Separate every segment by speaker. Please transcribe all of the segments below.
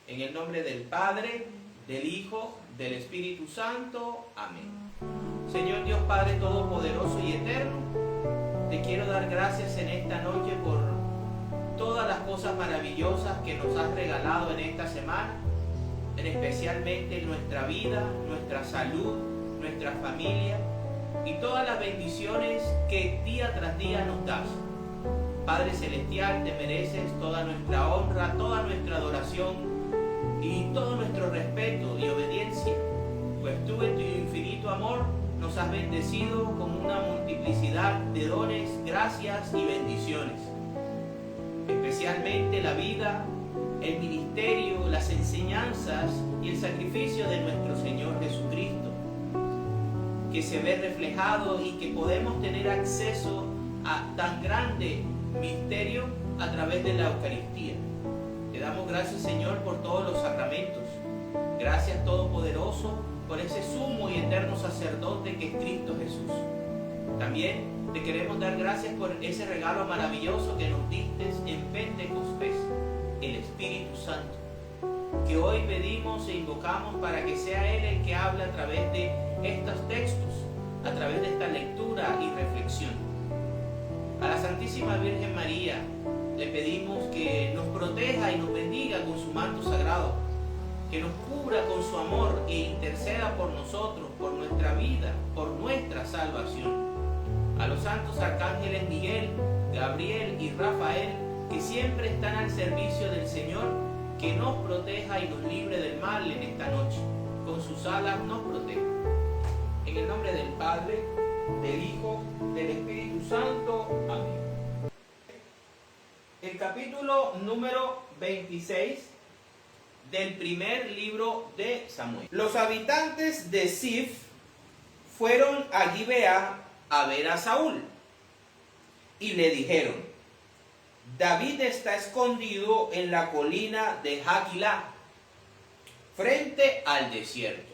Speaker 1: En el nombre del Padre, del Hijo, del Espíritu Santo. Amén. Señor Dios Padre Todopoderoso y Eterno, te quiero dar gracias en esta noche por todas las cosas maravillosas que nos has regalado en esta semana, especialmente nuestra vida, nuestra salud, nuestra familia y todas las bendiciones que día tras día nos das. Padre Celestial, te mereces toda nuestra honra, toda nuestra adoración y todo nuestro respeto y obediencia, pues tú en tu infinito amor nos has bendecido con una multiplicidad de dones, gracias y bendiciones, especialmente la vida, el ministerio, las enseñanzas y el sacrificio de nuestro Señor Jesucristo, que se ve reflejado y que podemos tener acceso a tan grande misterio a través de la Eucaristía. Te damos gracias, Señor, por todos los sacramentos. Gracias, Todopoderoso, por ese sumo y eterno sacerdote que es Cristo Jesús. También te queremos dar gracias por ese regalo maravilloso que nos diste en Pentecostés, el Espíritu Santo, que hoy pedimos e invocamos para que sea Él el que habla a través de estos textos, a través de esta lectura y reflexión. A la Santísima Virgen María le pedimos que nos proteja y nos bendiga con su manto sagrado, que nos cubra con su amor e interceda por nosotros, por nuestra vida, por nuestra salvación. A los santos arcángeles Miguel, Gabriel y Rafael, que siempre están al servicio del Señor, que nos proteja y nos libre del mal en esta noche. Con sus alas nos proteja. En el nombre del Padre, del Hijo, del Espíritu Santo. Amén. El capítulo número 26 del primer libro de Samuel. Los habitantes de Ziph fueron a Gibea a ver a Saúl y le dijeron: David está escondido en la colina de Haquilá, frente al desierto.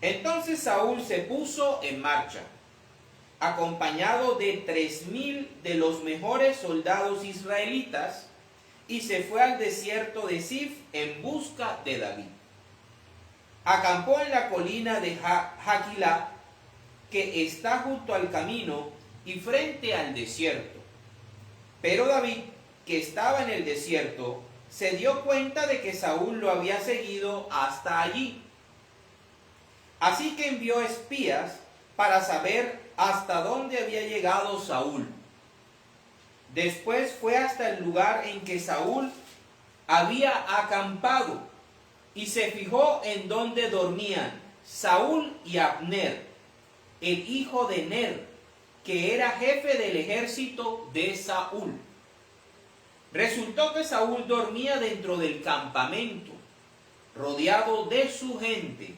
Speaker 1: Entonces Saúl se puso en marcha, acompañado de 3,000 de los mejores soldados israelitas, y se fue al desierto de Ziph en busca de David. Acampó en la colina de Haquilá, que está junto al camino y frente al desierto. Pero David, que estaba en el desierto, se dio cuenta de que Saúl lo había seguido hasta allí. Así que envió espías para saber hasta dónde había llegado Saúl. Después fue hasta el lugar en que Saúl había acampado y se fijó en donde dormían Saúl y Abner, el hijo de Ner, que era jefe del ejército de Saúl. Resultó que Saúl dormía dentro del campamento, rodeado de su gente.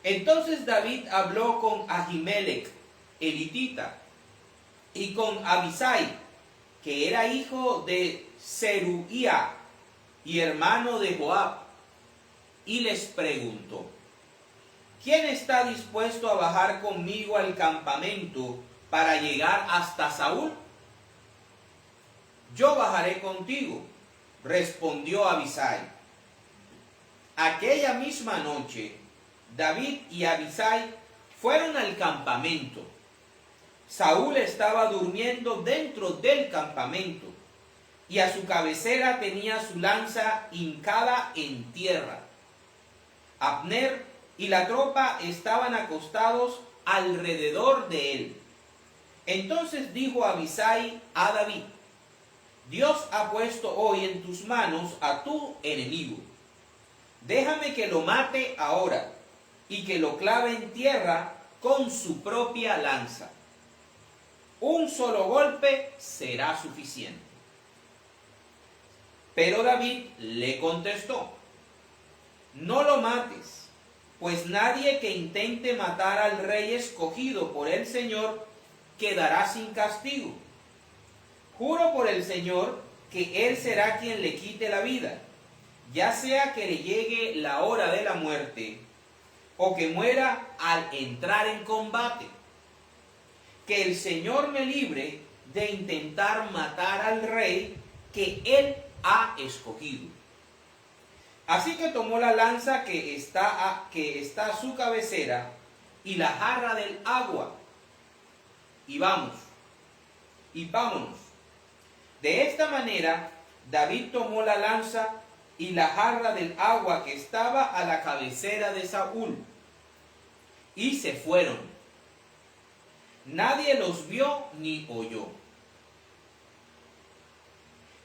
Speaker 1: Entonces David habló con Ahimelech, el hitita, y con Abisai, que era hijo de Zeruía y hermano de Joab, y les preguntó: ¿quién está dispuesto a bajar conmigo al campamento para llegar hasta Saúl? Yo bajaré contigo, respondió Abisai. Aquella misma noche, David y Abisai fueron al campamento. Saúl estaba durmiendo dentro del campamento y a su cabecera tenía su lanza hincada en tierra. Abner y la tropa estaban acostados alrededor de él. Entonces dijo Abisai a David: Dios ha puesto hoy en tus manos a tu enemigo. Déjame que lo mate ahora y que lo clave en tierra con su propia lanza. Un solo golpe será suficiente. Pero David le contestó: no lo mates, pues nadie que intente matar al rey escogido por el Señor quedará sin castigo. Juro por el Señor que él será quien le quite la vida, ya sea que le llegue la hora de la muerte o que muera al entrar en combate. Que el Señor me libre de intentar matar al rey que él ha escogido. Así que tomó la lanza que está a su cabecera y la jarra del agua, y vámonos. De esta manera, David tomó la lanza y la jarra del agua que estaba a la cabecera de Saúl, y se fueron. Nadie los vio ni oyó.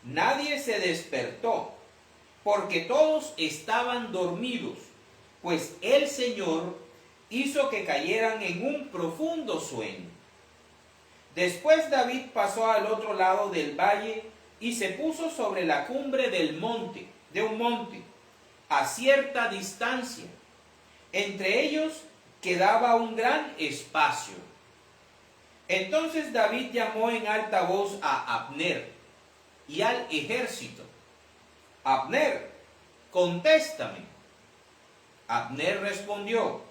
Speaker 1: Nadie se despertó, porque todos estaban dormidos, pues el Señor hizo que cayeran en un profundo sueño. Después David pasó al otro lado del valle y se puso sobre la cumbre de un monte, a cierta distancia. Entre ellos quedaba un gran espacio. Entonces David llamó en alta voz a Abner y al ejército. Abner, contéstame. Abner respondió,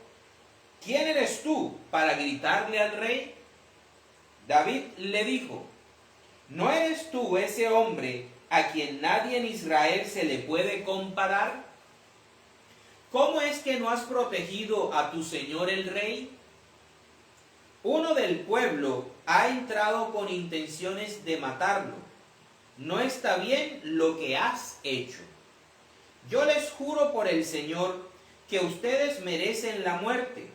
Speaker 1: ¿quién eres tú para gritarle al rey? David le dijo, ¿no eres tú ese hombre a quien nadie en Israel se le puede comparar? ¿Cómo es que no has protegido a tu señor el rey? Uno del pueblo ha entrado con intenciones de matarlo. No está bien lo que has hecho. Yo les juro por el Señor que ustedes merecen la muerte,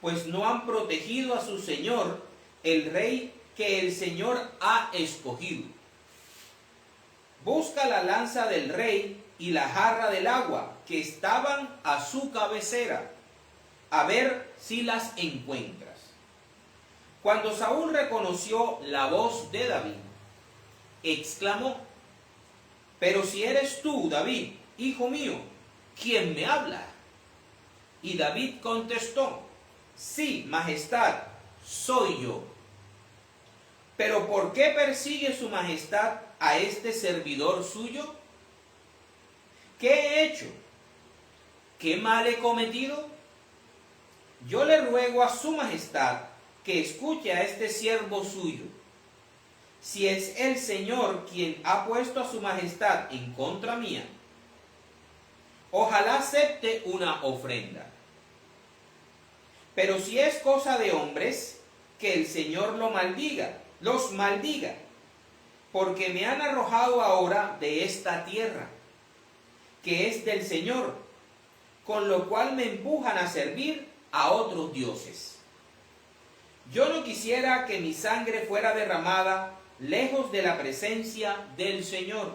Speaker 1: pues no han protegido a su señor, el rey que el Señor ha escogido. Busca la lanza del rey y la jarra del agua que estaban a su cabecera, a ver si las encuentras. Cuando Saúl reconoció la voz de David, exclamó, pero si eres tú, David, hijo mío, ¿quién me habla? Y David contestó, sí, majestad, soy yo. Pero ¿por qué persigue su majestad a este servidor suyo? ¿Qué he hecho? ¿Qué mal he cometido? Yo le ruego a su majestad que escuche a este siervo suyo. Si es el Señor quien ha puesto a su majestad en contra mía, ojalá acepte una ofrenda. Pero si es cosa de hombres, que el Señor los maldiga, porque me han arrojado ahora de esta tierra, que es del Señor, con lo cual me empujan a servir a otros dioses. Yo no quisiera que mi sangre fuera derramada lejos de la presencia del Señor,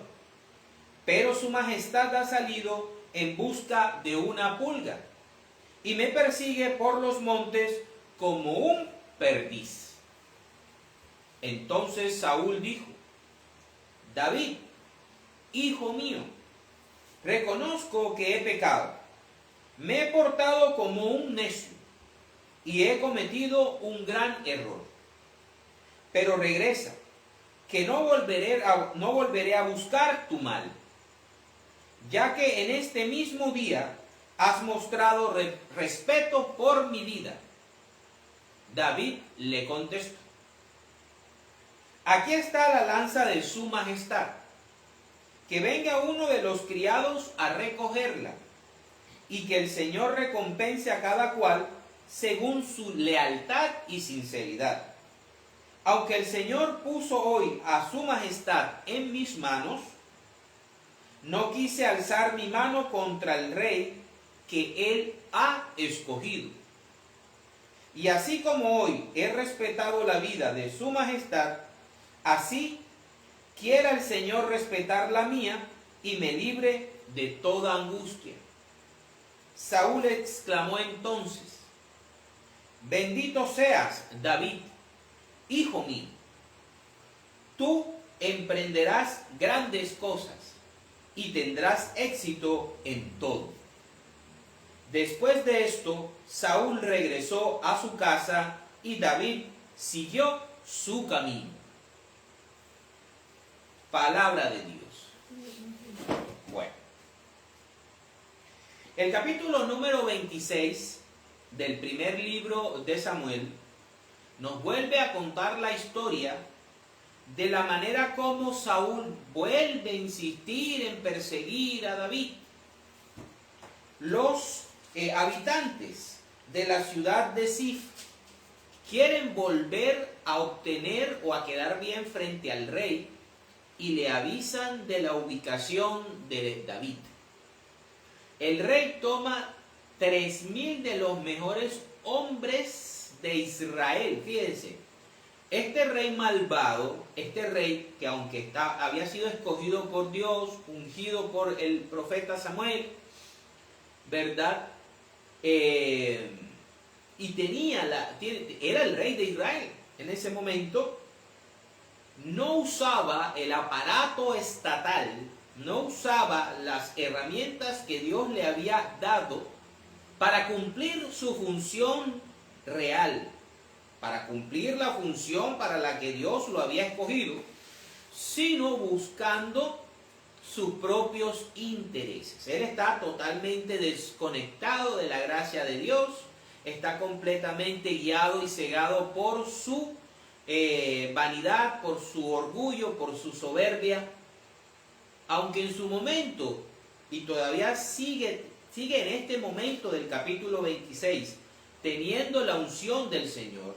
Speaker 1: pero su majestad ha salido en busca de una pulga, y me persigue por los montes como un perdiz. Entonces Saúl dijo, David, hijo mío, reconozco que he pecado, me he portado como un necio y he cometido un gran error. Pero regresa, que no volveré a buscar tu mal, ya que en este mismo día has mostrado respeto por mi vida. David le contestó, aquí está la lanza de su majestad, que venga uno de los criados a recogerla, y que el Señor recompense a cada cual según su lealtad y sinceridad. Aunque el Señor puso hoy a su majestad en mis manos, no quise alzar mi mano contra el rey que él ha escogido. Y así como hoy he respetado la vida de su majestad, así quiera el Señor respetar la mía y me libre de toda angustia. Saúl exclamó entonces, bendito seas, David, hijo mío. Tú emprenderás grandes cosas y tendrás éxito en todo. Después de esto, Saúl regresó a su casa y David siguió su camino. palabra de Dios. Bueno, el capítulo número 26 del primer libro de Samuel nos vuelve a contar la historia de la manera como Saúl vuelve a insistir en perseguir a David. Los habitantes de la ciudad de Zif quieren volver a obtener o a quedar bien frente al rey y le avisan de la ubicación de David. El rey toma 3,000 de los mejores hombres de Israel. Fíjense, este rey malvado, este rey que aunque había sido escogido por Dios, ungido por el profeta Samuel, ¿verdad? Y era el rey de Israel. En ese momento no usaba el aparato estatal, no usaba las herramientas que Dios le había dado para cumplir su función real, para cumplir la función para la que Dios lo había escogido, sino buscando sus propios intereses. Él está totalmente desconectado de la gracia de Dios, está completamente guiado y cegado por su vanidad, por su orgullo, por su soberbia, aunque en su momento, y todavía sigue en este momento del capítulo 26, teniendo la unción del Señor,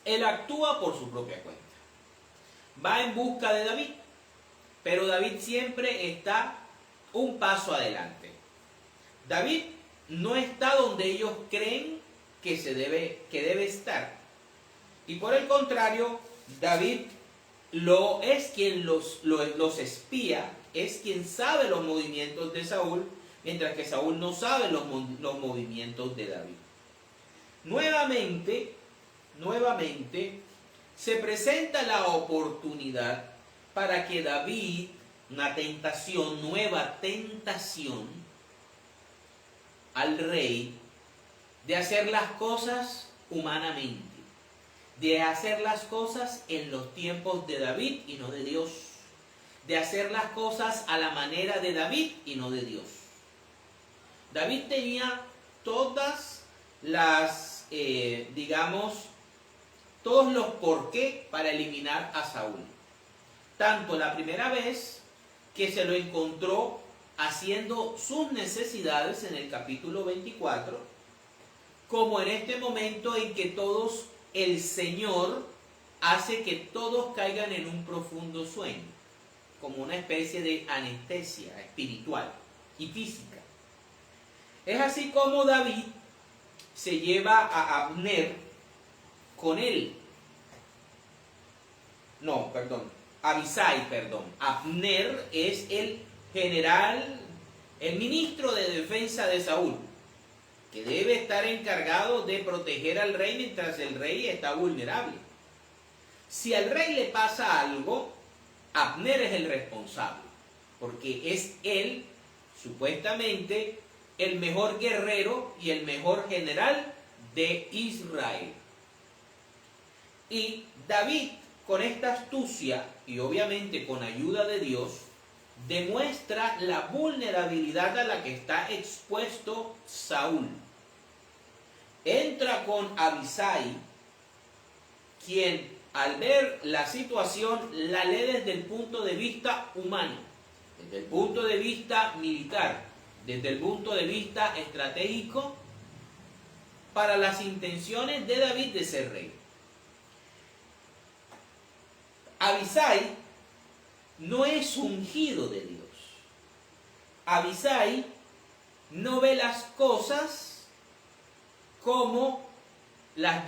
Speaker 1: él actúa por su propia cuenta. Va en busca de David, pero David siempre está un paso adelante. David no está donde ellos creen que debe estar. Y por el contrario, David es quien los espía, es quien sabe los movimientos de Saúl, mientras que Saúl no sabe los movimientos de David. Nuevamente, se presenta la oportunidad para que David, nueva tentación al rey, de hacer las cosas humanamente, de hacer las cosas en los tiempos de David y no de Dios, de hacer las cosas a la manera de David y no de Dios. David tenía todas las, todos los por qué para eliminar a Saúl. Tanto la primera vez que se lo encontró haciendo sus necesidades en el capítulo 24, como en este momento en que el Señor hace que todos caigan en un profundo sueño, como una especie de anestesia espiritual y física. Es así como David se lleva a Abner con él. Abisai. Abner es el general, el ministro de defensa de Saúl, que debe estar encargado de proteger al rey mientras el rey está vulnerable. Si al rey le pasa algo, Abner es el responsable, porque es él, supuestamente, el mejor guerrero y el mejor general de Israel. Y David, con esta astucia y obviamente con ayuda de Dios, demuestra la vulnerabilidad a la que está expuesto Saúl. Entra con Abisai, quien al ver la situación la lee desde el punto de vista humano, desde el punto de vista militar, desde el punto de vista estratégico, para las intenciones de David de ser rey. Abisai no es ungido de Dios. Abisai no ve las cosas como las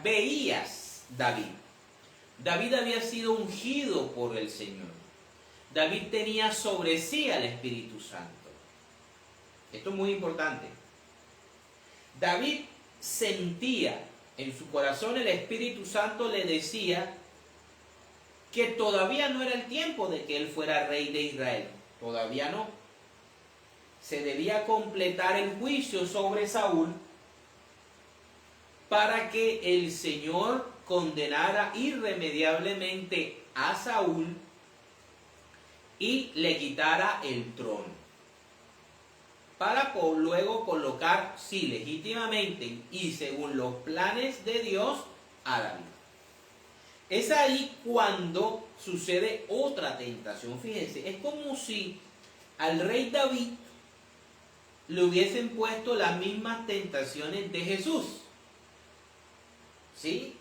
Speaker 1: veías David. David había sido ungido por el Señor. David tenía sobre sí al Espíritu Santo. Esto es muy importante. David sentía en su corazón, el Espíritu Santo le decía que todavía no era el tiempo de que él fuera rey de Israel. Todavía no. Se debía completar el juicio sobre Saúl para que el Señor condenara irremediablemente a Saúl y le quitara el trono, para luego colocar, sí, legítimamente y según los planes de Dios, a David. Es ahí cuando sucede otra tentación. Fíjense, es como si al rey David le hubiesen puesto las mismas tentaciones de Jesús. ¿Sí?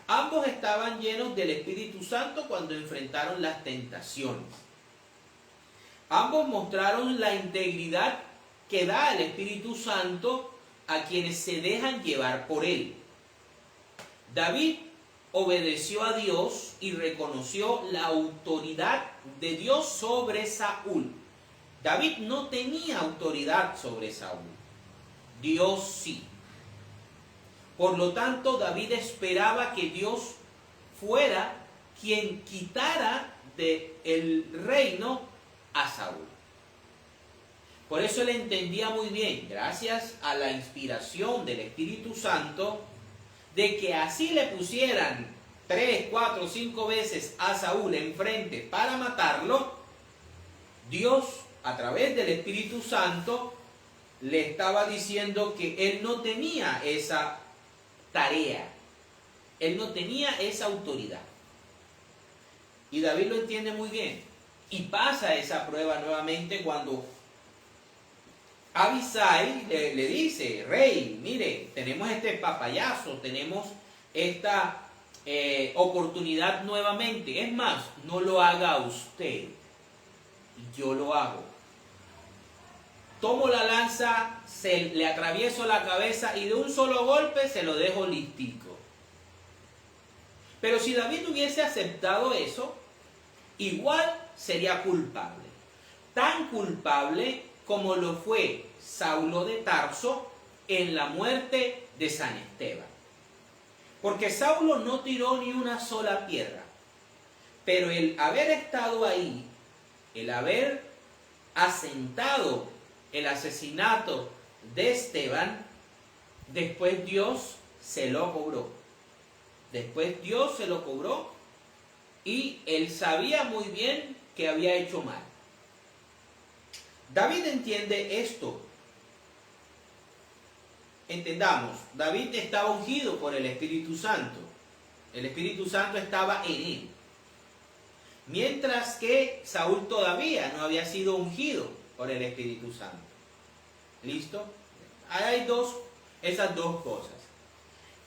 Speaker 1: Ambos estaban llenos del Espíritu Santo cuando enfrentaron las tentaciones. Ambos mostraron la integridad que da el Espíritu Santo a quienes se dejan llevar por él. David obedeció a Dios y reconoció la autoridad de Dios sobre Saúl. David no tenía autoridad sobre Saúl, Dios sí. Por lo tanto, David esperaba que Dios fuera quien quitara del reino a Saúl. Por eso él entendía muy bien, gracias a la inspiración del Espíritu Santo, de que así le pusieran 3, 4, 5 veces a Saúl enfrente para matarlo, Dios, a través del Espíritu Santo, le estaba diciendo que él no tenía esa tarea, él no tenía esa autoridad. Y David lo entiende muy bien. Y pasa esa prueba nuevamente cuando Abisai le dice: rey, mire, tenemos este papayazo, tenemos esta oportunidad nuevamente. Es más, no lo haga usted, yo lo hago. Tomo la lanza, le atravieso la cabeza y de un solo golpe se lo dejo listico. Pero si David hubiese aceptado eso, igual sería culpable. Tan culpable como lo fue Saulo de Tarso en la muerte de San Esteban. Porque Saulo no tiró ni una sola piedra, pero el haber estado ahí, el haber asentado el asesinato de Esteban, después Dios se lo cobró. Después Dios se lo cobró y él sabía muy bien que había hecho mal. David entiende esto. Entendamos, David estaba ungido por el Espíritu Santo. El Espíritu Santo estaba en él. Mientras que Saúl todavía no había sido ungido por el Espíritu Santo. ¿Listo? Hay esas dos cosas.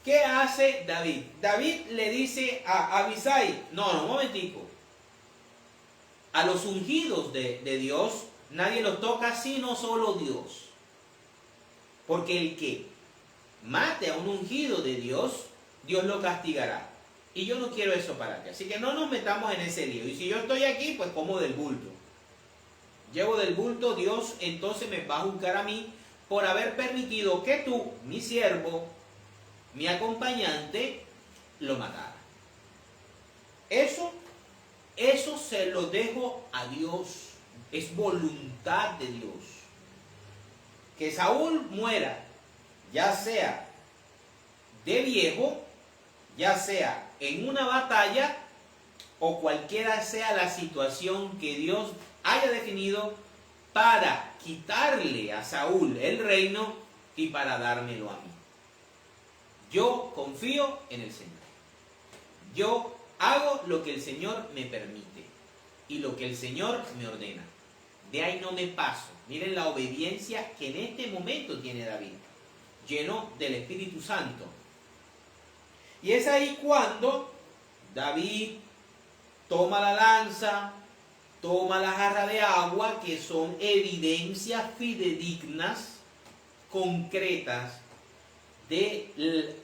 Speaker 1: ¿Qué hace David? David le dice a Abisai: no, un momentico. A los ungidos de Dios nadie los toca sino solo Dios. Porque el que mate a un ungido de Dios, Dios lo castigará. Y yo no quiero eso para ti. Así que no nos metamos en ese lío. Y si yo estoy aquí, pues como del bulto. Llevo del bulto, Dios entonces me va a juzgar a mí por haber permitido que tú, mi siervo, mi acompañante, lo matara. Eso se lo dejo a Dios. Es voluntad de Dios. Que Saúl muera, ya sea de viejo, ya sea en una batalla, o cualquiera sea la situación que Dios haya definido para quitarle a Saúl el reino y para dármelo a mí. Yo confío en el Señor. Yo hago lo que el Señor me permite y lo que el Señor me ordena. De ahí no me paso. Miren la obediencia que en este momento tiene David, lleno del Espíritu Santo. Y es ahí cuando David toma la lanza, toma la jarra de agua, que son evidencias fidedignas, concretas, de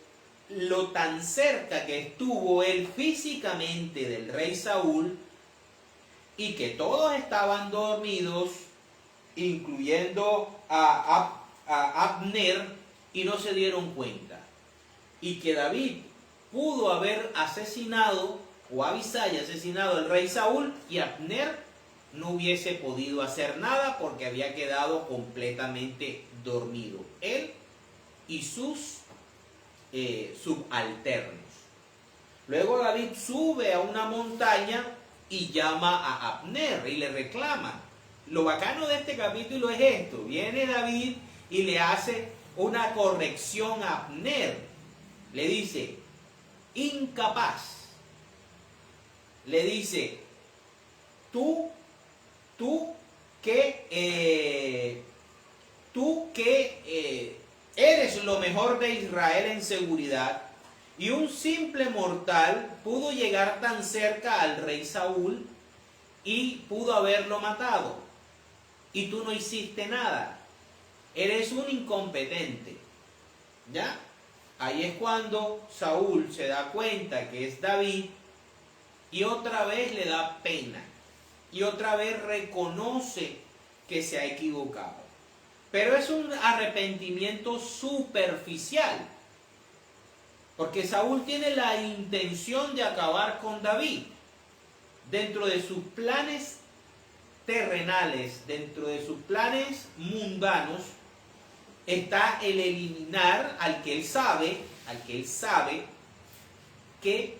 Speaker 1: lo tan cerca que estuvo él físicamente del rey Saúl, y que todos estaban dormidos, incluyendo a Abner, y no se dieron cuenta. Y que David pudo haber asesinado, o Abisai asesinado al rey Saúl, y Abner no hubiese podido hacer nada porque había quedado completamente dormido, él y sus subalternos. Luego David sube a una montaña y llama a Abner y le reclama. Lo bacano de este capítulo es esto. Viene David y le hace una corrección a Abner. Le dice, incapaz. Le dice, tú que eres lo mejor de Israel en seguridad, y un simple mortal pudo llegar tan cerca al rey Saúl y pudo haberlo matado, y tú no hiciste nada. Eres un incompetente. ¿Ya? Ahí es cuando Saúl se da cuenta que es David y otra vez le da pena y otra vez reconoce que se ha equivocado. Pero es un arrepentimiento superficial, porque Saúl tiene la intención de acabar con David. Dentro de sus planes terrenales, dentro de sus planes mundanos, está el eliminar al que él sabe que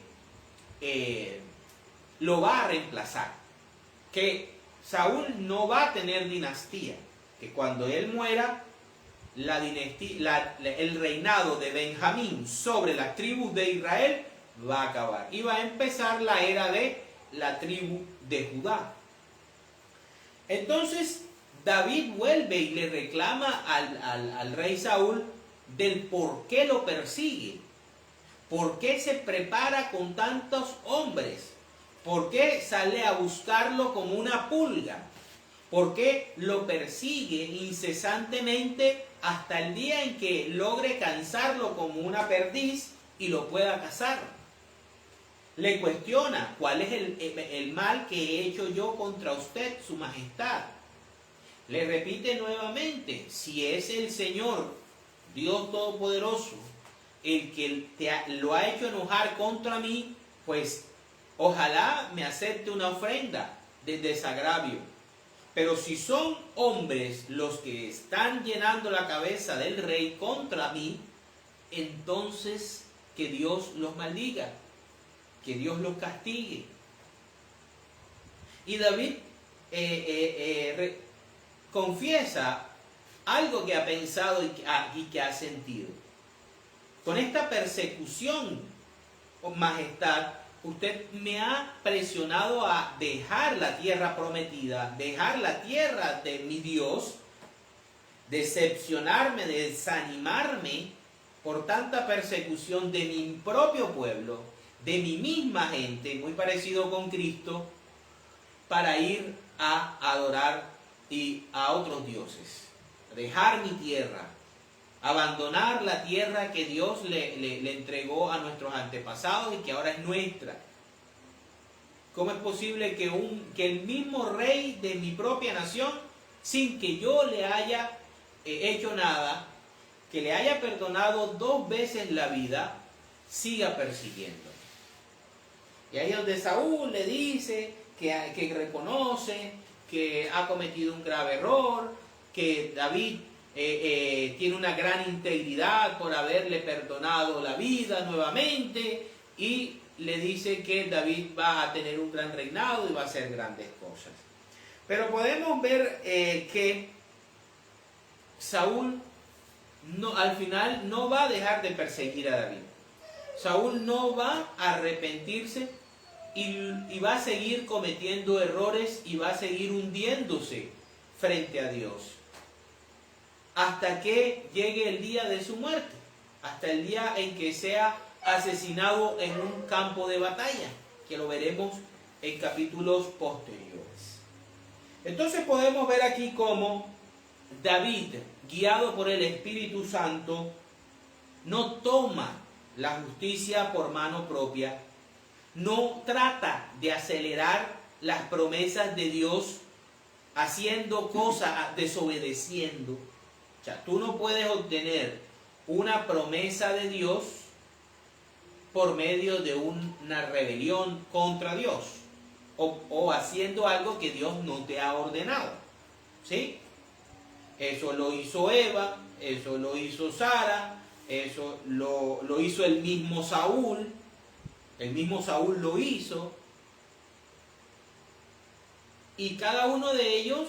Speaker 1: lo va a reemplazar, que Saúl no va a tener dinastía, que cuando él muera, el reinado de Benjamín sobre las tribus de Israel va a acabar y va a empezar la era de la tribu de Judá. Entonces David vuelve y le reclama al rey Saúl del por qué lo persigue, por qué se prepara con tantos hombres, por qué sale a buscarlo como una pulga, por qué lo persigue incesantemente hasta el día en que logre cansarlo como una perdiz y lo pueda cazar. Le cuestiona, ¿cuál es el mal que he hecho yo contra usted, su majestad? Le repite nuevamente, si es el Señor, Dios Todopoderoso, el que lo ha hecho enojar contra mí, pues ojalá me acepte una ofrenda de desagravio. Pero si son hombres los que están llenando la cabeza del rey contra mí, entonces que Dios los maldiga, que Dios los castigue. Y David confiesa algo que ha pensado y que ha sentido. Con esta persecución, majestad, usted me ha presionado a dejar la tierra prometida, dejar la tierra de mi Dios, decepcionarme, desanimarme por tanta persecución de mi propio pueblo, de mi misma gente, muy parecido con Cristo, para ir a adorar a otros dioses, dejar mi tierra, abandonar la tierra que Dios le entregó a nuestros antepasados y que ahora es nuestra. ¿Cómo es posible que el mismo rey de mi propia nación, sin que yo le haya hecho nada, que le haya perdonado 2 veces la vida, siga persiguiendo? Y ahí es donde Saúl le dice que reconoce que ha cometido un grave error, que David tiene una gran integridad por haberle perdonado la vida nuevamente, y le dice que David va a tener un gran reinado y va a hacer grandes cosas. Pero podemos ver que Saúl al final no va a dejar de perseguir a David. Saúl no va a arrepentirse y va a seguir cometiendo errores y va a seguir hundiéndose frente a Dios, hasta que llegue el día de su muerte, hasta el día en que sea asesinado en un campo de batalla, que lo veremos en capítulos posteriores. Entonces podemos ver aquí cómo David, guiado por el Espíritu Santo, no toma la justicia por mano propia, no trata de acelerar las promesas de Dios haciendo cosas, desobedeciendo. O sea, tú no puedes obtener una promesa de Dios por medio de una rebelión contra Dios o haciendo algo que Dios no te ha ordenado. ¿Sí? Eso lo hizo Eva, eso lo hizo Sara, eso lo hizo el mismo Saúl. el mismo Saúl lo hizo, y cada uno de ellos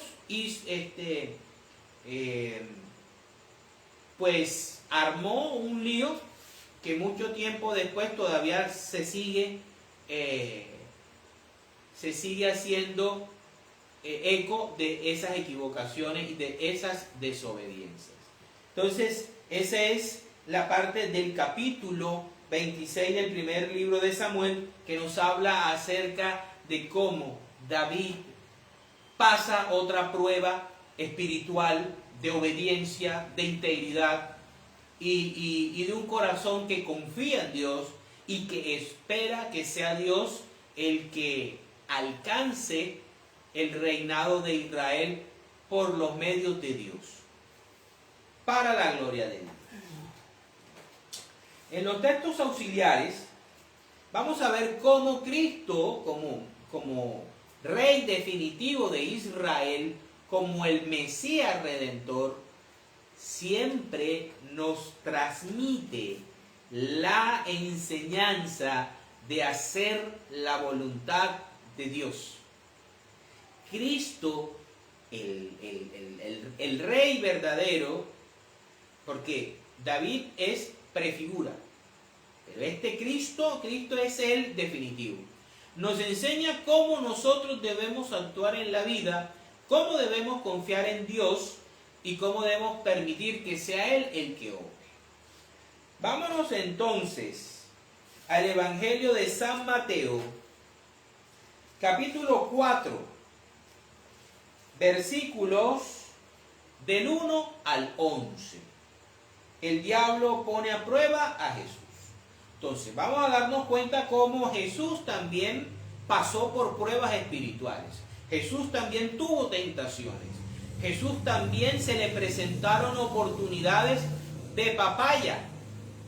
Speaker 1: pues armó un lío que mucho tiempo después todavía se sigue haciendo eco de esas equivocaciones y de esas desobediencias. Entonces, esa es la parte del capítulo 26 del primer libro de Samuel, que nos habla acerca de cómo David pasa otra prueba espiritual de obediencia, de integridad y de un corazón que confía en Dios y que espera que sea Dios el que alcance el reinado de Israel por los medios de Dios, para la gloria de Dios. En los textos auxiliares vamos a ver cómo Cristo, como Rey definitivo de Israel, como el Mesías Redentor, siempre nos transmite la enseñanza de hacer la voluntad de Dios. Cristo, el Rey verdadero, porque David es prefigura, pero Cristo es el definitivo. Nos enseña cómo nosotros debemos actuar en la vida, cómo debemos confiar en Dios y cómo debemos permitir que sea Él el que obre. Vámonos entonces al Evangelio de San Mateo, capítulo 4, versículos del 1 al 11. El diablo pone a prueba a Jesús. Entonces, vamos a darnos cuenta cómo Jesús también pasó por pruebas espirituales. Jesús también tuvo tentaciones. Jesús también se le presentaron oportunidades de papaya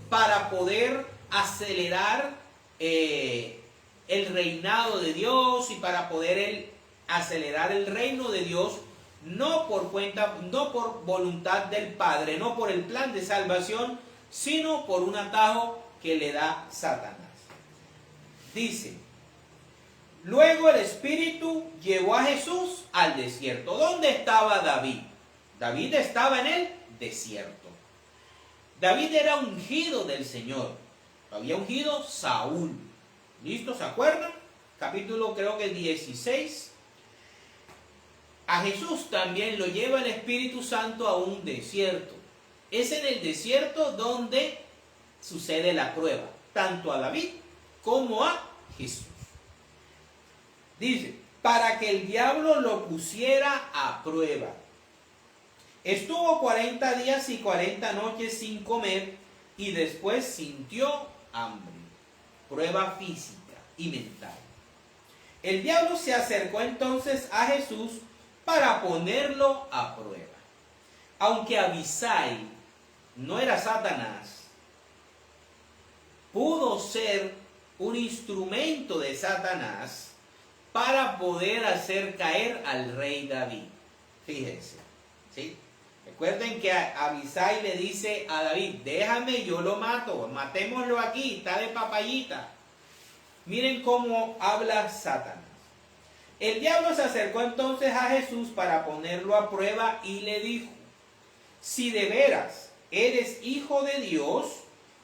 Speaker 1: para poder acelerar el reinado de Dios y para poder acelerar el reino de Dios, no por voluntad del Padre, no por el plan de salvación, sino por un atajo que le da Satanás. Dice: luego el Espíritu llevó a Jesús al desierto. ¿Dónde estaba David? David estaba en el desierto. David era ungido del Señor. Lo había ungido Saúl. ¿Listo? ¿Se acuerdan? Capítulo creo que 16. A Jesús también lo lleva el Espíritu Santo a un desierto. Es en el desierto donde sucede la prueba, tanto a David como a Jesús. Dice, para que el diablo lo pusiera a prueba. Estuvo 40 días y 40 noches sin comer y después sintió hambre. Prueba física y mental. El diablo se acercó entonces a Jesús para ponerlo a prueba. Aunque Abisai no era Satanás, pudo ser un instrumento de Satanás para poder hacer caer al rey David. Fíjense, ¿sí? Recuerden que Abisai le dice a David: déjame, yo lo mato, matémoslo aquí, está de papayita. Miren cómo habla Satanás. El diablo se acercó entonces a Jesús para ponerlo a prueba y le dijo: si de veras eres hijo de Dios,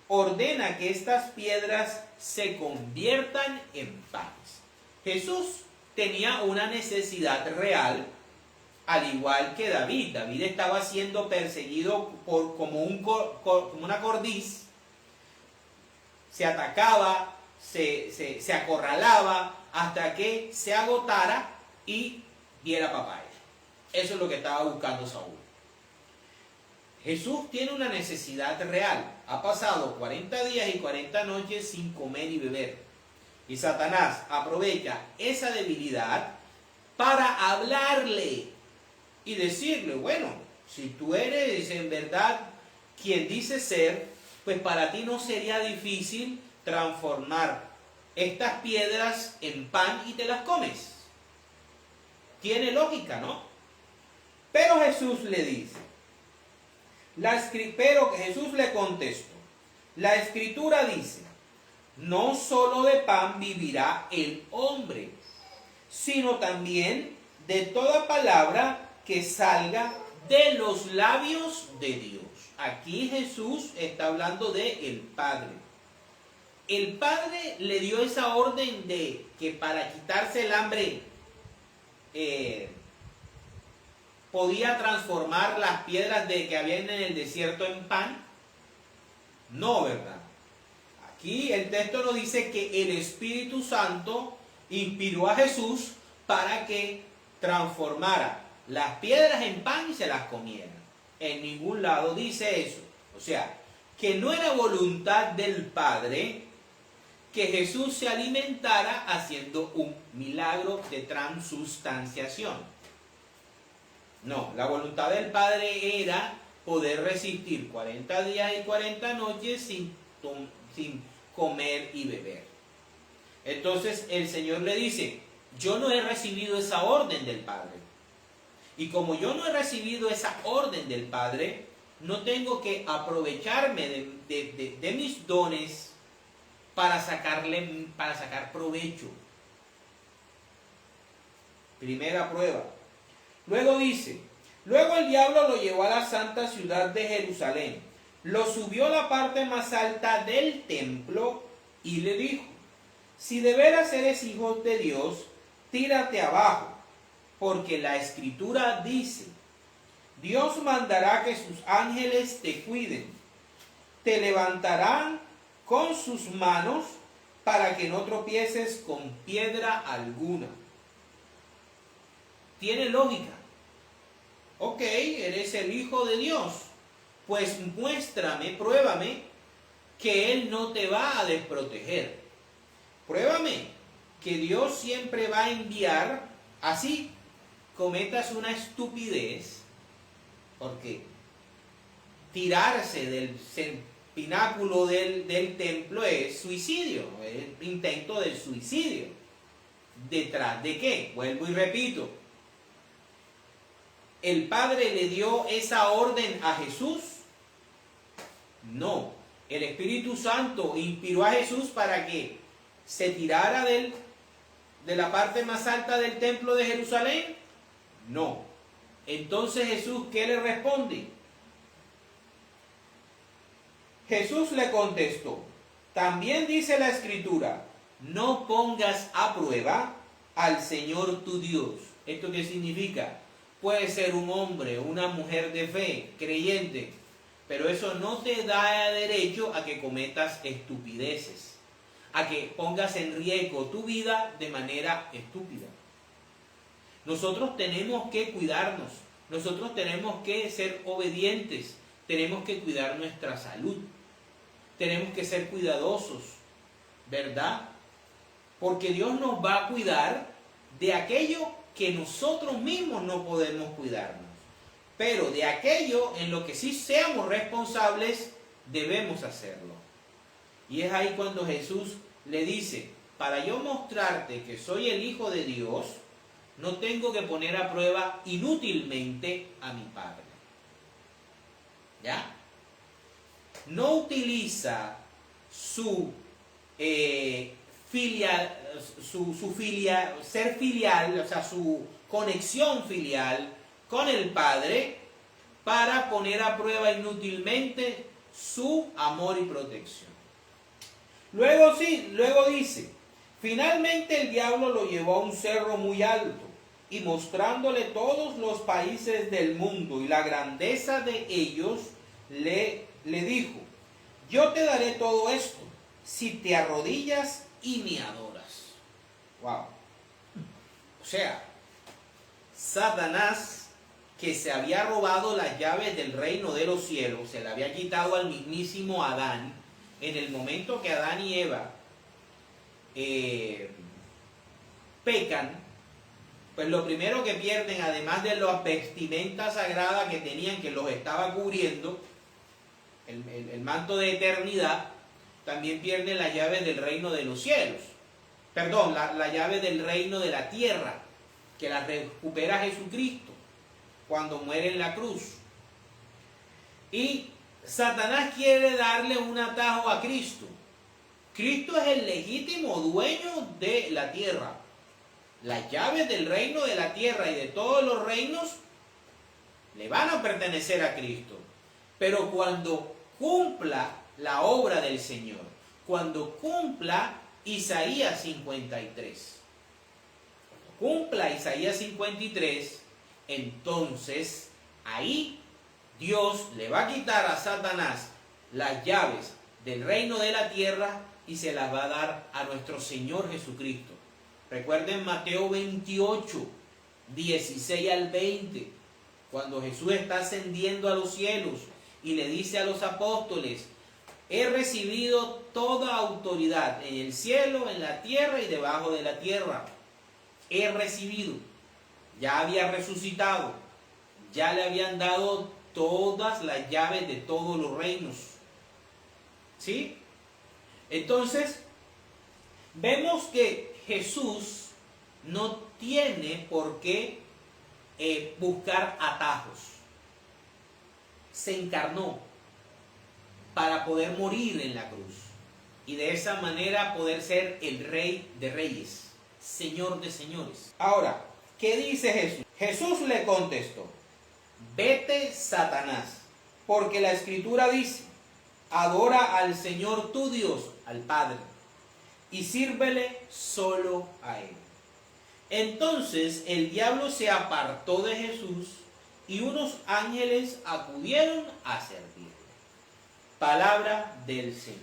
Speaker 1: ordena que estas piedras se conviertan en panes. Jesús tenía una necesidad real, al igual que David. David estaba siendo perseguido como una cordiz. Se atacaba, se acorralaba hasta que se agotara y diera papaya. Eso es lo que estaba buscando Saúl. Jesús tiene una necesidad real. Ha pasado 40 días y 40 noches sin comer y beber. Y Satanás aprovecha esa debilidad para hablarle y decirle: bueno, si tú eres en verdad quien dices ser, pues para ti no sería difícil transformar estas piedras en pan y te las comes. Tiene lógica, ¿no? Pero Jesús le dice, Jesús le contestó: la Escritura dice, no solo de pan vivirá el hombre, sino también de toda palabra que salga de los labios de Dios. Aquí Jesús está hablando de el Padre. El Padre le dio esa orden de que para quitarse el hambre podía transformar las piedras que habían en el desierto en pan. No, ¿verdad? Aquí el texto nos dice que el Espíritu Santo inspiró a Jesús para que transformara las piedras en pan y se las comiera. En ningún lado dice eso. O sea, que no era voluntad del Padre que Jesús se alimentara haciendo un milagro de transustanciación. No, la voluntad del Padre era poder resistir 40 días y 40 noches sin comer y beber. Entonces el Señor le dice, yo no he recibido esa orden del Padre. Y como yo no he recibido esa orden del Padre, no tengo que aprovecharme de mis dones para sacar provecho. Primera prueba. Luego dice, luego el diablo lo llevó a la santa ciudad de Jerusalén, lo subió a la parte más alta del templo y le dijo, si de veras eres hijo de Dios, tírate abajo, porque la Escritura dice, Dios mandará que sus ángeles te cuiden, te levantarán con sus manos para que no tropieces con piedra alguna. Tiene lógica. Ok, eres el Hijo de Dios. Pues muéstrame, pruébame que Él no te va a desproteger. Pruébame que Dios siempre va a enviar, así cometas una estupidez, porque tirarse del pináculo del templo es suicidio, es intento de suicidio. ¿Detrás de qué? Vuelvo y repito. ¿El Padre le dio esa orden a Jesús? No. ¿El Espíritu Santo inspiró a Jesús para que se tirara de la parte más alta del templo de Jerusalén? No. Entonces Jesús, ¿qué le responde? Jesús le contestó, también dice la Escritura, no pongas a prueba al Señor tu Dios. ¿Esto qué significa? Puede ser un hombre, una mujer de fe, creyente, pero eso no te da derecho a que cometas estupideces, a que pongas en riesgo tu vida de manera estúpida. Nosotros tenemos que cuidarnos, nosotros tenemos que ser obedientes, tenemos que cuidar nuestra salud, tenemos que ser cuidadosos, ¿verdad? Porque Dios nos va a cuidar de aquello que nosotros mismos no podemos cuidarnos. Pero de aquello en lo que sí seamos responsables, debemos hacerlo. Y es ahí cuando Jesús le dice, para yo mostrarte que soy el Hijo de Dios, no tengo que poner a prueba inútilmente a mi Padre. ¿Ya? No utiliza su ser filial, o sea, su conexión filial con el Padre para poner a prueba inútilmente su amor y protección. Luego dice, finalmente el diablo lo llevó a un cerro muy alto y mostrándole todos los países del mundo y la grandeza de ellos, le dijo, yo te daré todo esto si te arrodillas y me adoras. Wow. O sea, Satanás, que se había robado las llaves del reino de los cielos, se le había quitado al mismísimo Adán, en el momento que Adán y Eva pecan, pues lo primero que pierden, además de la vestimenta sagrada que tenían, que los estaba cubriendo, el manto de eternidad, también pierden las llaves del reino de los cielos. Perdón, la llave del reino de la tierra, que la recupera Jesucristo cuando muere en la cruz. Y Satanás quiere darle un atajo a Cristo. Cristo es el legítimo dueño de la tierra. Las llaves del reino de la tierra y de todos los reinos le van a pertenecer a Cristo. Pero cuando cumpla la obra del Señor, cuando cumpla Isaías 53, cumpla Isaías 53, entonces ahí Dios le va a quitar a Satanás las llaves del reino de la tierra y se las va a dar a nuestro Señor Jesucristo. Recuerden Mateo 28, 16 al 20, cuando Jesús está ascendiendo a los cielos y le dice a los apóstoles: he recibido toda autoridad en el cielo, en la tierra y debajo de la tierra. He recibido. Ya había resucitado. Ya le habían dado todas las llaves de todos los reinos. ¿Sí? Entonces, vemos que Jesús no tiene por qué buscar atajos. Se encarnó para poder morir en la cruz y de esa manera poder ser el Rey de Reyes, Señor de Señores. Ahora, ¿qué dice Jesús? Jesús le contestó: vete, Satanás, porque la Escritura dice: adora al Señor tu Dios, al Padre, y sírvele solo a Él. Entonces el diablo se apartó de Jesús y unos ángeles acudieron a servirle. Palabra del Señor.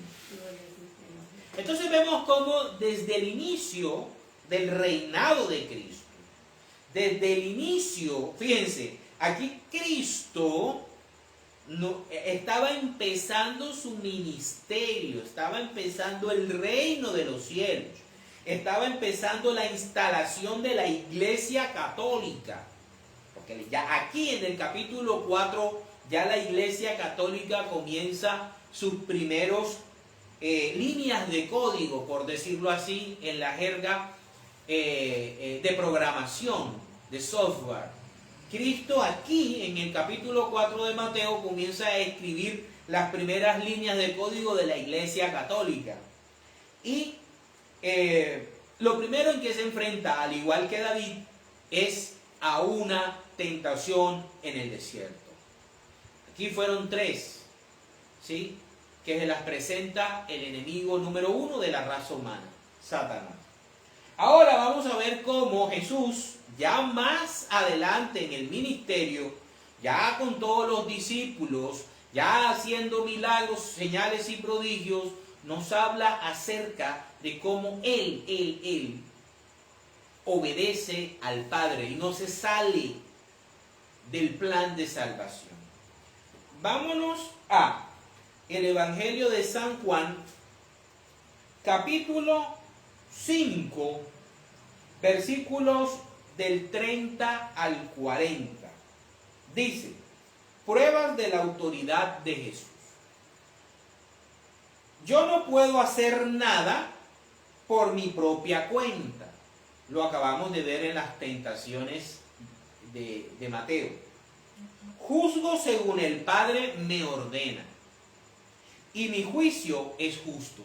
Speaker 1: Entonces vemos cómo desde el inicio del reinado de Cristo, desde el inicio, fíjense, aquí Cristo estaba empezando su ministerio, estaba empezando el reino de los cielos, estaba empezando la instalación de la Iglesia Católica, porque ya aquí en el capítulo 4 ya la Iglesia Católica comienza sus primeros líneas de código, por decirlo así, en la jerga de programación, de software. Cristo aquí en el capítulo 4 de Mateo comienza a escribir las primeras líneas de código de la Iglesia Católica. Y lo primero en que se enfrenta, al igual que David, es a una tentación en el desierto. Aquí fueron tres, ¿sí?, que se las presenta el enemigo número uno de la raza humana, Satanás. Ahora vamos a ver cómo Jesús, ya más adelante en el ministerio, ya con todos los discípulos, ya haciendo milagros, señales y prodigios, nos habla acerca de cómo Él obedece al Padre y no se sale del plan de salvación. Vámonos a el Evangelio de San Juan, capítulo 5, versículos del 30 al 40. Dice: pruebas de la autoridad de Jesús. Yo no puedo hacer nada por mi propia cuenta. Lo acabamos de ver en las tentaciones de Mateo. Juzgo según el Padre me ordena, y mi juicio es justo.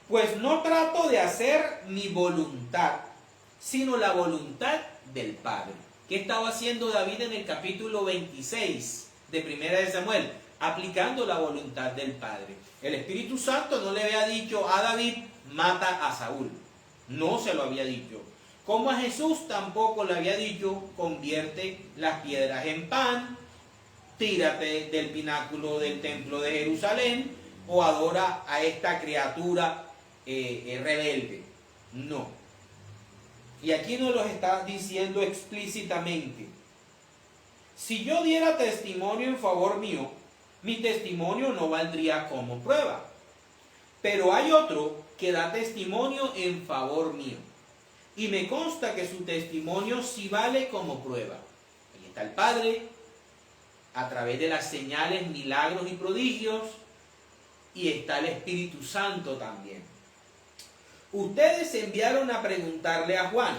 Speaker 1: Pues no trato de hacer mi voluntad, sino la voluntad del Padre. ¿Qué estaba haciendo David en el capítulo 26 de Primera de Samuel? Aplicando la voluntad del Padre. El Espíritu Santo no le había dicho a David: mata a Saúl. No se lo había dicho. Como a Jesús tampoco le había dicho: convierte las piedras en pan, tírate del pináculo del templo de Jerusalén o adora a esta criatura rebelde. No. Y aquí nos lo está diciendo explícitamente. Si yo diera testimonio en favor mío, mi testimonio no valdría como prueba. Pero hay otro que da testimonio en favor mío, y me consta que su testimonio sí vale como prueba. Ahí está el Padre, a través de las señales, milagros y prodigios, y está el Espíritu Santo también. Ustedes enviaron a preguntarle a Juan,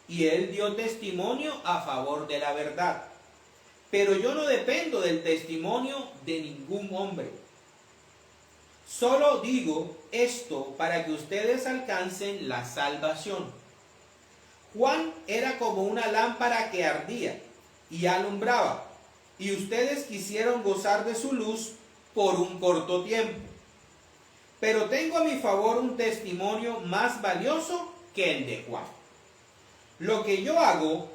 Speaker 1: y él dio testimonio a favor de la verdad. Pero yo no dependo del testimonio de ningún hombre. Solo digo esto para que ustedes alcancen la salvación. Juan era como una lámpara que ardía y alumbraba, y ustedes quisieron gozar de su luz por un corto tiempo. Pero tengo a mi favor un testimonio más valioso que el de Juan. Lo que yo hago,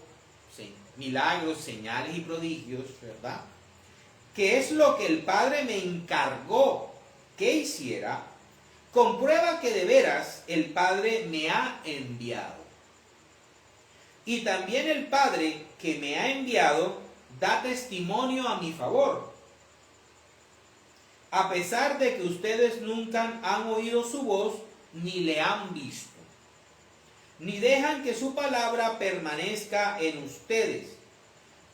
Speaker 1: sí, milagros, señales y prodigios, ¿verdad?, que es lo que el Padre me encargó que hiciera, comprueba que de veras el Padre me ha enviado. Y también el Padre que me ha enviado da testimonio a mi favor, a pesar de que ustedes nunca han oído su voz ni le han visto, ni dejan que su palabra permanezca en ustedes,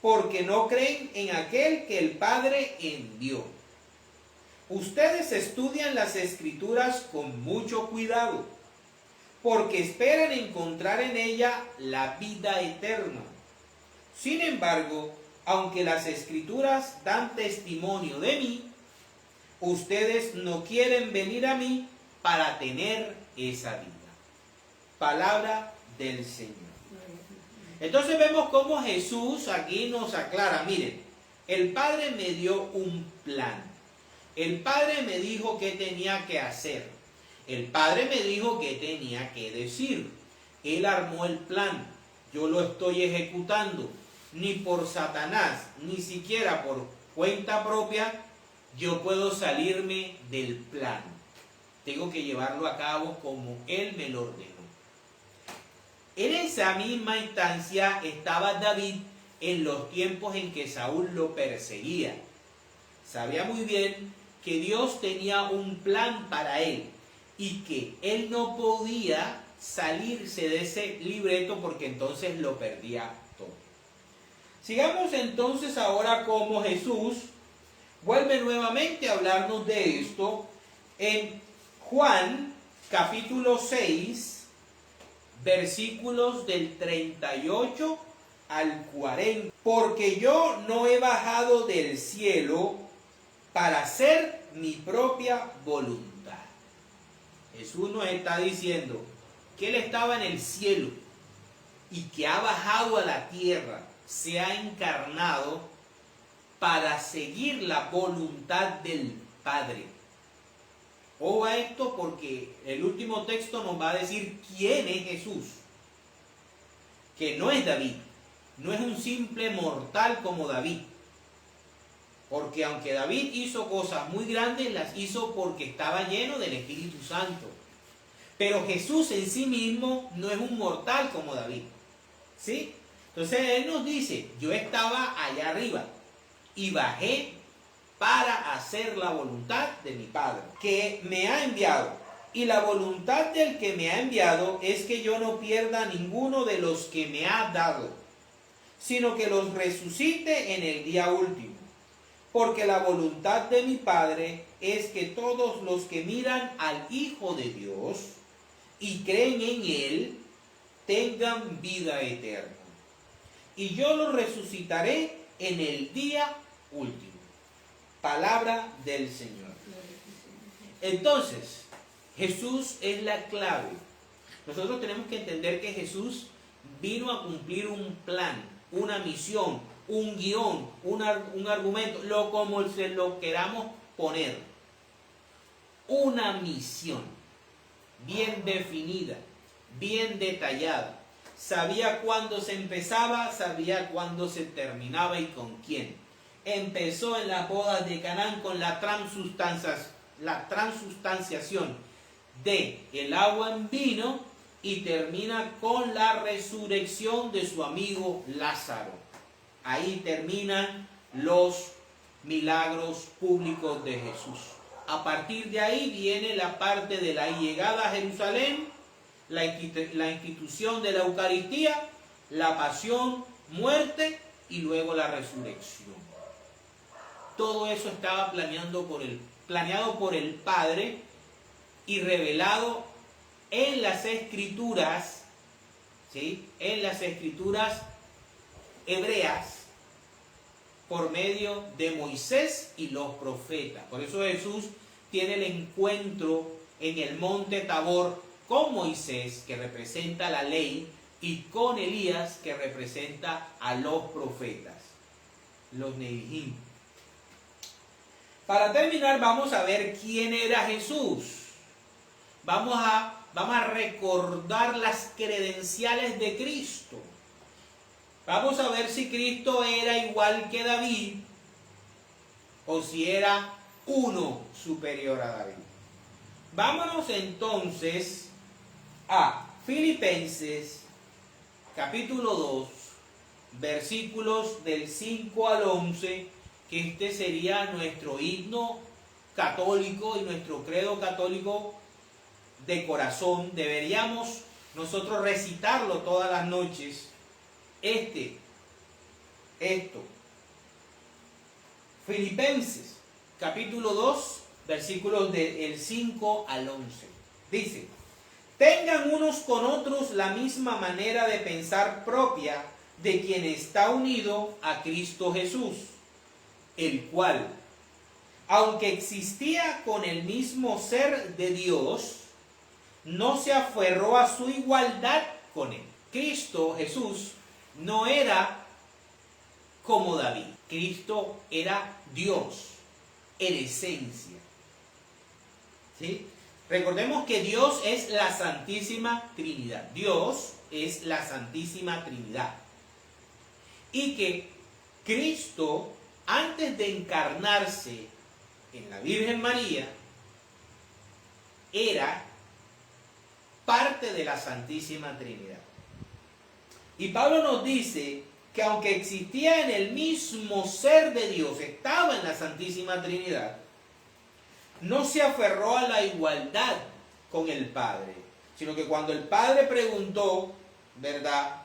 Speaker 1: porque no creen en aquel que el Padre envió. Ustedes estudian las Escrituras con mucho cuidado, porque esperan encontrar en ella la vida eterna. Sin embargo, aunque las Escrituras dan testimonio de mí, ustedes no quieren venir a mí para tener esa vida. Palabra del Señor. Entonces vemos cómo Jesús aquí nos aclara, miren, el Padre me dio un plan. El Padre me dijo qué tenía que hacer. El Padre me dijo qué tenía que decir. Él armó el plan. Yo lo estoy ejecutando. Ni por Satanás, ni siquiera por cuenta propia, yo puedo salirme del plan. Tengo que llevarlo a cabo como Él me lo ordenó. En esa misma instancia estaba David en los tiempos en que Saúl lo perseguía. Sabía muy bien que Dios tenía un plan para él y que él no podía salirse de ese libreto porque entonces lo perdía todo. Sigamos entonces ahora cómo Jesús vuelve nuevamente a hablarnos de esto en Juan capítulo 6, versículos del 38 al 40. Porque yo no he bajado del cielo para hacer mi propia voluntad. Jesús nos está diciendo que Él estaba en el cielo y que ha bajado a la tierra, se ha encarnado para seguir la voluntad del Padre. Ojo a esto porque el último texto nos va a decir quién es Jesús. Que no es David, no es un simple mortal como David. Porque aunque David hizo cosas muy grandes, las hizo porque estaba lleno del Espíritu Santo. Pero Jesús en sí mismo no es un mortal como David. ¿Sí? Entonces Él nos dice, yo estaba allá arriba y bajé para hacer la voluntad de mi Padre, que me ha enviado. Y la voluntad del que me ha enviado es que yo no pierda ninguno de los que me ha dado, sino que los resucite en el día último. Porque la voluntad de mi Padre es que todos los que miran al Hijo de Dios y creen en Él, tengan vida eterna. Y yo los resucitaré en el día último. Palabra del Señor. Entonces, Jesús es la clave. Nosotros tenemos que entender que Jesús vino a cumplir un plan, una misión, un guión, un argumento, como se lo queramos poner. Una misión bien definida, bien detallada. Sabía cuándo se empezaba, sabía cuándo se terminaba y con quién. Empezó en las bodas de Canaán con la transustanciación de el agua en vino y termina con la resurrección de su amigo Lázaro. Ahí terminan los milagros públicos de Jesús. A partir de ahí viene la parte de la llegada a Jerusalén, la institución de la Eucaristía, la pasión, muerte y luego la resurrección. Todo eso estaba planeado por el Padre y revelado en las Escrituras, ¿sí?, en las Escrituras hebreas por medio de Moisés y los profetas. Por eso Jesús tiene el encuentro en el monte Tabor con Moisés, que representa la ley, y con Elías, que representa a los profetas, los Nevi'im. Para terminar, vamos a ver quién era Jesús. Vamos a recordar las credenciales de Cristo. Vamos a ver si Cristo era igual que David o si era uno superior a David. Vámonos entonces a Filipenses capítulo 2, versículos del 5 al 11, que este sería nuestro himno católico y nuestro credo católico de corazón. Deberíamos nosotros recitarlo todas las noches. Filipenses capítulo 2, versículos del 5 al 11. Dice: tengan unos con otros la misma manera de pensar propia de quien está unido a Cristo Jesús, el cual, aunque existía con el mismo ser de Dios, no se aferró a su igualdad con él. Cristo Jesús no era como David. Cristo era Dios en esencia. ¿Sí? Recordemos que Dios es la Santísima Trinidad. Dios es la Santísima Trinidad. Y que Cristo, antes de encarnarse en la Virgen María, era parte de la Santísima Trinidad. Y Pablo nos dice que aunque existía en el mismo ser de Dios, estaba en la Santísima Trinidad, no se aferró a la igualdad con el Padre, sino que cuando el Padre preguntó, ¿verdad?,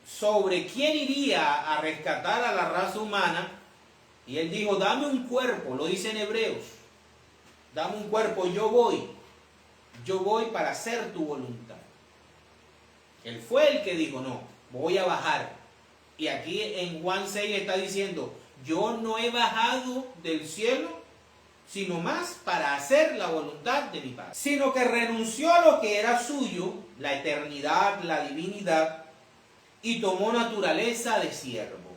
Speaker 1: sobre quién iría a rescatar a la raza humana, y él dijo: dame un cuerpo, lo dice en Hebreos, dame un cuerpo, yo voy para hacer tu voluntad. Él fue el que dijo: no, voy a bajar. Y aquí en Juan 6 está diciendo: yo no he bajado del cielo, sino más para hacer la voluntad de mi Padre. Sino que renunció a lo que era suyo, la eternidad, la divinidad, y tomó naturaleza de siervo,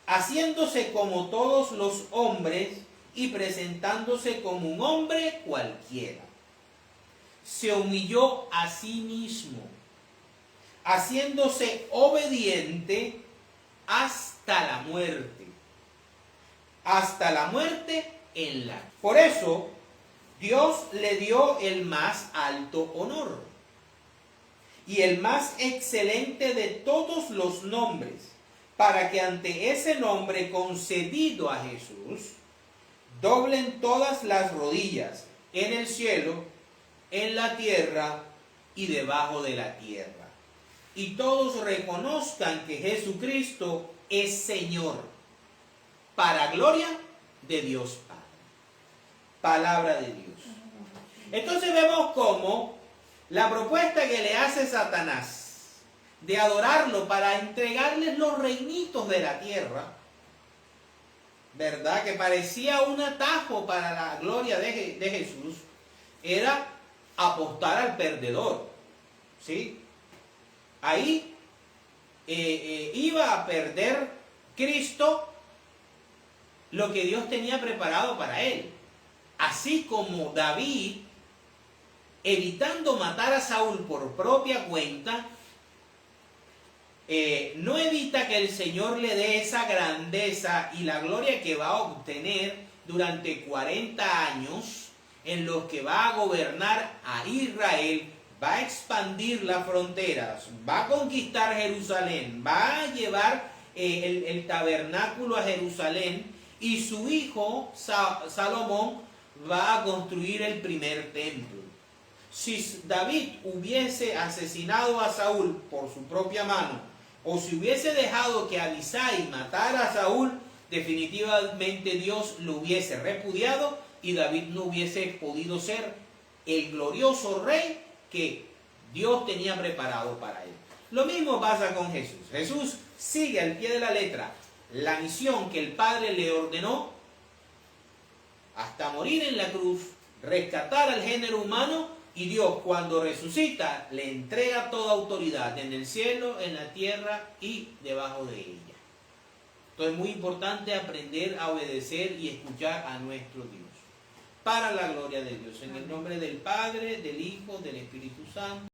Speaker 1: haciéndose como todos los hombres y presentándose como un hombre cualquiera. Se humilló a sí mismo, haciéndose obediente hasta la muerte en la. Por eso Dios le dio el más alto honor y el más excelente de todos los nombres, para que ante ese nombre concedido a Jesús doblen todas las rodillas en el cielo, en la tierra y debajo de la tierra, y todos reconozcan que Jesucristo es Señor, para gloria de Dios Padre. Palabra de Dios. Entonces vemos cómo la propuesta que le hace Satanás de adorarlo para entregarles los reinitos de la tierra, ¿verdad?, que parecía un atajo para la gloria de Jesús, era apostar al perdedor. ¿Sí? Ahí iba a perder Cristo lo que Dios tenía preparado para él. Así como David, evitando matar a Saúl por propia cuenta, no evita que el Señor le dé esa grandeza y la gloria que va a obtener durante 40 años, en los que va a gobernar a Israel, va a expandir las fronteras, va a conquistar Jerusalén, va a llevar el tabernáculo a Jerusalén, y su hijo Salomón va a construir el primer templo. Si David hubiese asesinado a Saúl por su propia mano, o si hubiese dejado que Abisai matara a Saúl, definitivamente Dios lo hubiese repudiado y David no hubiese podido ser el glorioso rey que Dios tenía preparado para él. Lo mismo pasa con Jesús. Jesús sigue al pie de la letra la misión que el Padre le ordenó hasta morir en la cruz, rescatar al género humano, y Dios cuando resucita le entrega toda autoridad en el cielo, en la tierra y debajo de ella. Entonces es muy importante aprender a obedecer y escuchar a nuestro Dios, para la gloria de Dios. En el nombre del Padre, del Hijo, del Espíritu Santo.